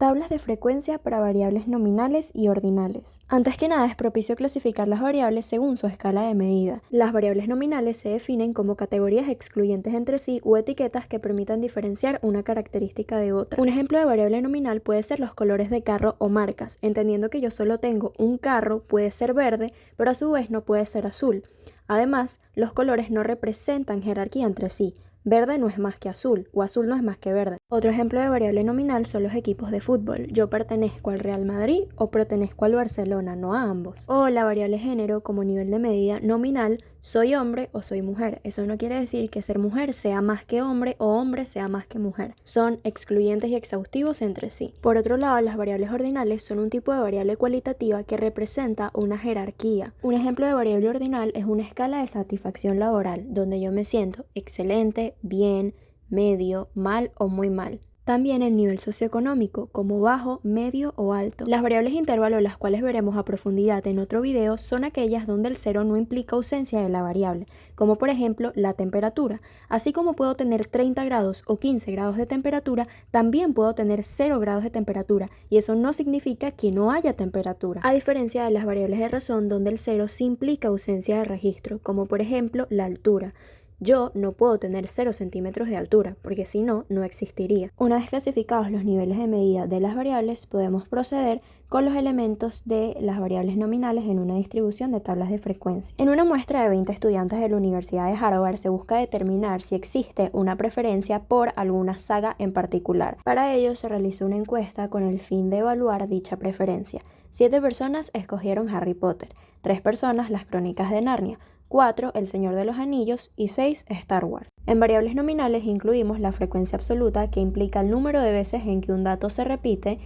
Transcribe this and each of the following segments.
Tablas de frecuencia para variables nominales y ordinales. Antes que nada, es propicio clasificar las variables según su escala de medida. Las variables nominales se definen como categorías excluyentes entre sí o etiquetas que permitan diferenciar una característica de otra. Un ejemplo de variable nominal puede ser los colores de carro o marcas, entendiendo que yo solo tengo un carro, puede ser verde, pero a su vez no puede ser azul. Además, los colores no representan jerarquía entre sí. Verde no es más que azul, o azul no es más que verde. Otro ejemplo de variable nominal son los equipos de fútbol. Yo pertenezco al Real Madrid o pertenezco al Barcelona, no a ambos. O la variable género como nivel de medida nominal, soy hombre o soy mujer. Eso no quiere decir que ser mujer sea más que hombre o hombre sea más que mujer. Son excluyentes y exhaustivos entre sí. Por otro lado, las variables ordinales son un tipo de variable cualitativa que representa una jerarquía. Un ejemplo de variable ordinal es una escala de satisfacción laboral, donde yo me siento excelente, bien, medio, mal o muy mal. También el nivel socioeconómico, como bajo, medio o alto. Las variables intervalo, las cuales veremos a profundidad en otro video, son aquellas donde el cero no implica ausencia de la variable, como por ejemplo la temperatura. Así como puedo tener 30 grados o 15 grados de temperatura, también puedo tener 0 grados de temperatura, y eso no significa que no haya temperatura. A diferencia de las variables de razón, donde el cero sí implica ausencia de registro, como por ejemplo la altura. Yo no puedo tener 0 centímetros de altura, porque si no, no existiría. Una vez clasificados los niveles de medida de las variables, podemos proceder con los elementos de las variables nominales en una distribución de tablas de frecuencia. En una muestra de 20 estudiantes de la Universidad de Harvard se busca determinar si existe una preferencia por alguna saga en particular. Para ello se realizó una encuesta con el fin de evaluar dicha preferencia. 7 personas escogieron Harry Potter, 3 personas las Crónicas de Narnia, 4 El Señor de los Anillos y 6 Star Wars. En variables nominales incluimos la frecuencia absoluta, que implica el número de veces en que un dato se repite,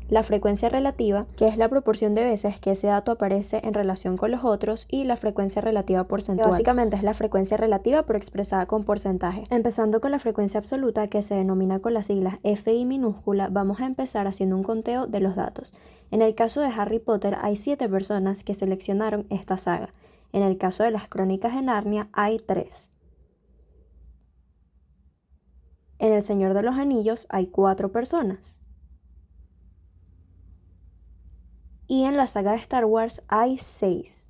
la frecuencia relativa, que es la proporción de veces que ese dato aparece en relación con los otros, y la frecuencia relativa porcentual, que básicamente es la frecuencia relativa pero expresada con porcentaje. Empezando con la frecuencia absoluta, que se denomina con las siglas FI minúscula, vamos a empezar haciendo un conteo de los datos. En el caso de Harry Potter hay 7 personas que seleccionaron esta saga. En el caso de las Crónicas de Narnia hay 3. En El Señor de los Anillos hay 4 personas. Y en la saga de Star Wars hay 6.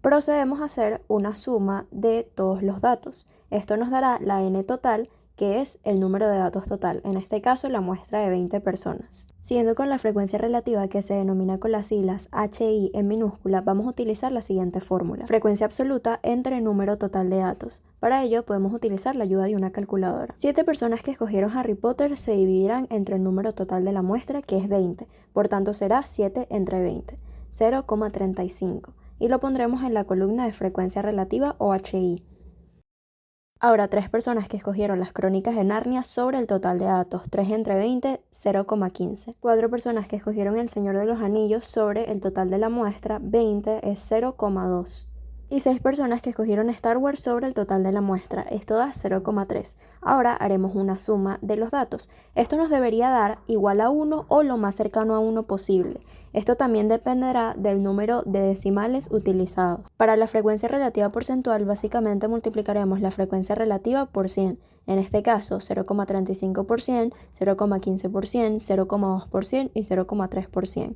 Procedemos a hacer una suma de todos los datos. Esto nos dará la n total, que es el número de datos total, en este caso la muestra de 20 personas. Siguiendo con la frecuencia relativa, que se denomina con las siglas HI en minúscula, vamos a utilizar la siguiente fórmula: frecuencia absoluta entre número total de datos. Para ello podemos utilizar la ayuda de una calculadora. 7 personas que escogieron Harry Potter se dividirán entre el número total de la muestra, que es 20, por tanto será 7 entre 20, 0,35, y lo pondremos en la columna de frecuencia relativa o HI. Ahora, 3 personas que escogieron las Crónicas de Narnia sobre el total de datos, 3 entre 20, 0,15. 4 personas que escogieron El Señor de los Anillos sobre el total de la muestra, 20, es 0,2. Y 6 personas que escogieron Star Wars sobre el total de la muestra, esto da 0,3. Ahora haremos una suma de los datos. Esto nos debería dar igual a 1 o lo más cercano a 1 posible. Esto también dependerá del número de decimales utilizados. Para la frecuencia relativa porcentual, básicamente multiplicaremos la frecuencia relativa por 100. En este caso, 0,35%, 0,15%, 0,2% y 0,3%.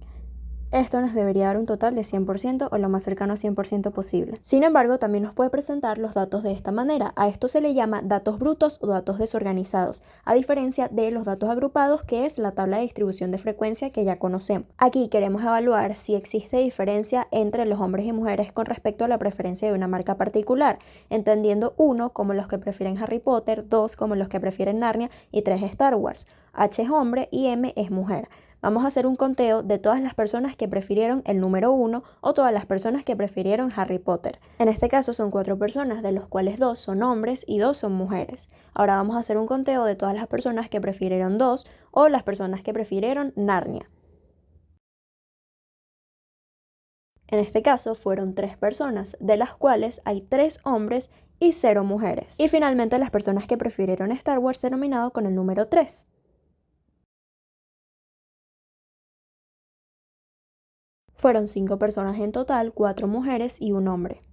Esto nos debería dar un total de 100% o lo más cercano a 100% posible. Sin embargo, también nos puede presentar los datos de esta manera. A esto se le llama datos brutos o datos desorganizados, a diferencia de los datos agrupados, que es la tabla de distribución de frecuencia que ya conocemos. Aquí queremos evaluar si existe diferencia entre los hombres y mujeres con respecto a la preferencia de una marca particular, entendiendo 1 como los que prefieren Harry Potter, 2 como los que prefieren Narnia y 3 Star Wars. H es hombre y M es mujer. Vamos a hacer un conteo de todas las personas que prefirieron el número 1 o todas las personas que prefirieron Harry Potter. En este caso son 4 personas, de los cuales 2 son hombres y 2 son mujeres. Ahora vamos a hacer un conteo de todas las personas que prefirieron 2 o las personas que prefirieron Narnia. En este caso fueron 3 personas, de las cuales hay 3 hombres y 0 mujeres. Y finalmente las personas que prefirieron Star Wars denominado con el número 3. Fueron 5 personas en total, 4 mujeres y 1 hombre.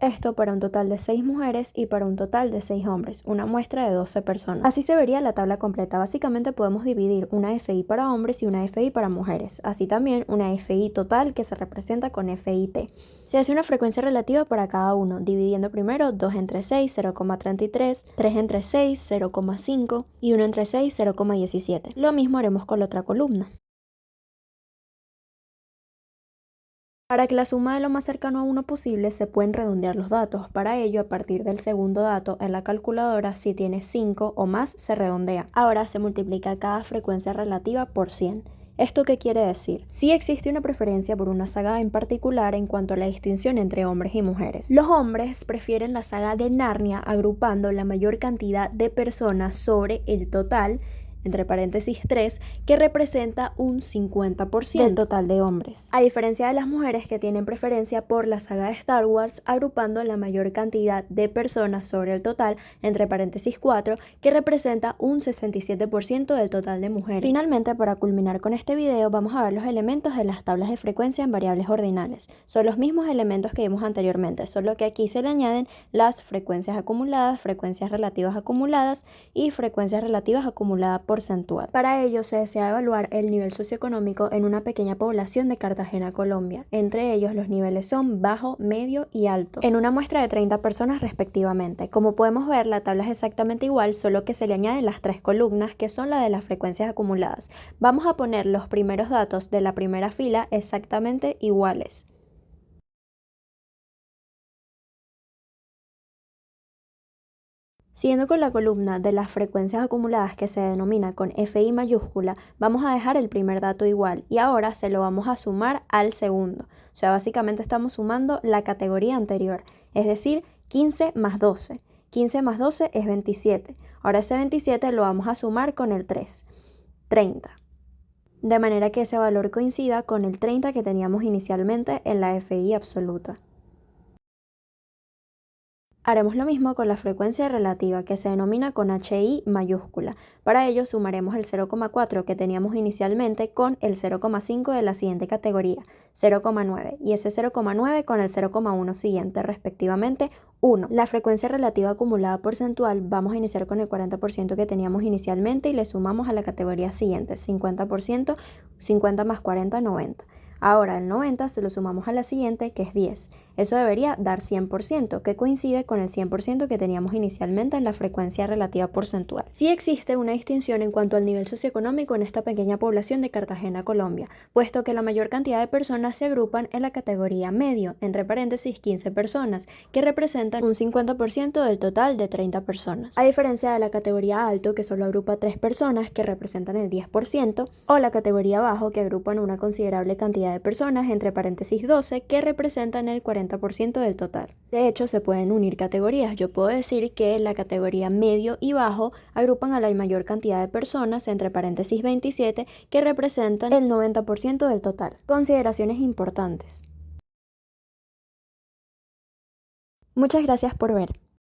Esto para un total de 6 mujeres y para un total de 6 hombres, una muestra de 12 personas. Así se vería la tabla completa. Básicamente podemos dividir una FI para hombres y una FI para mujeres, así también una FI total que se representa con FIT. Se hace una frecuencia relativa para cada uno, dividiendo primero 2 entre 6, 0,33, 3 entre 6, 0,5 y 1 entre 6, 0,17. Lo mismo haremos con la otra columna. Para que la suma de lo más cercano a 1 posible se pueden redondear los datos. Para ello, a partir del segundo dato en la calculadora, si tiene 5 o más, se redondea. Ahora se multiplica cada frecuencia relativa por 100. ¿Esto qué quiere decir? Sí existe una preferencia por una saga en particular en cuanto a la distinción entre hombres y mujeres. Los hombres prefieren la saga de Narnia agrupando la mayor cantidad de personas sobre el total, entre paréntesis 3, que representa un 50% del total de hombres. A diferencia de las mujeres que tienen preferencia por la saga de Star Wars, agrupando la mayor cantidad de personas sobre el total, entre paréntesis 4, que representa un 67% del total de mujeres. Finalmente, para culminar con este video, vamos a ver los elementos de las tablas de frecuencia en variables ordinales. Son los mismos elementos que vimos anteriormente, solo que aquí se le añaden las frecuencias acumuladas, frecuencias relativas acumuladas y frecuencias relativas acumuladas porcentual. Para ello se desea evaluar el nivel socioeconómico en una pequeña población de Cartagena, Colombia. Entre ellos los niveles son bajo, medio y alto, en una muestra de 30 personas respectivamente. Como podemos ver, la tabla es exactamente igual, solo que se le añaden las 3 columnas que son la de las frecuencias acumuladas. Vamos a poner los primeros datos de la primera fila exactamente iguales. Siguiendo con la columna de las frecuencias acumuladas que se denomina con FI mayúscula, vamos a dejar el primer dato igual y ahora se lo vamos a sumar al segundo. O sea, básicamente estamos sumando la categoría anterior, es decir, 15 más 12. 15 más 12 es 27. Ahora ese 27 lo vamos a sumar con el 3, 30. De manera que ese valor coincida con el 30 que teníamos inicialmente en la FI absoluta. Haremos lo mismo con la frecuencia relativa que se denomina con HI mayúscula. Para ello sumaremos el 0,4 que teníamos inicialmente con el 0,5 de la siguiente categoría, 0,9, y ese 0,9 con el 0,1 siguiente, respectivamente 1. La frecuencia relativa acumulada porcentual vamos a iniciar con el 40% que teníamos inicialmente y le sumamos a la categoría siguiente, 50%, 50 más 40, 90. Ahora el 90 se lo sumamos a la siguiente, que es 10. Eso debería dar 100%, que coincide con el 100% que teníamos inicialmente en la frecuencia relativa porcentual. Sí existe una distinción en cuanto al nivel socioeconómico en esta pequeña población de Cartagena, Colombia, puesto que la mayor cantidad de personas se agrupan en la categoría medio, entre paréntesis 15 personas, que representan un 50% del total de 30 personas. A diferencia de la categoría alto, que solo agrupa 3 personas, que representan el 10%, o la categoría bajo, que agrupan una considerable cantidad de personas, entre paréntesis 12, que representan el 40% del total. De hecho, se pueden unir categorías. Yo puedo decir que la categoría medio y bajo agrupan a la mayor cantidad de personas, entre paréntesis 27, que representan el 90% del total. Consideraciones importantes. Muchas gracias por ver.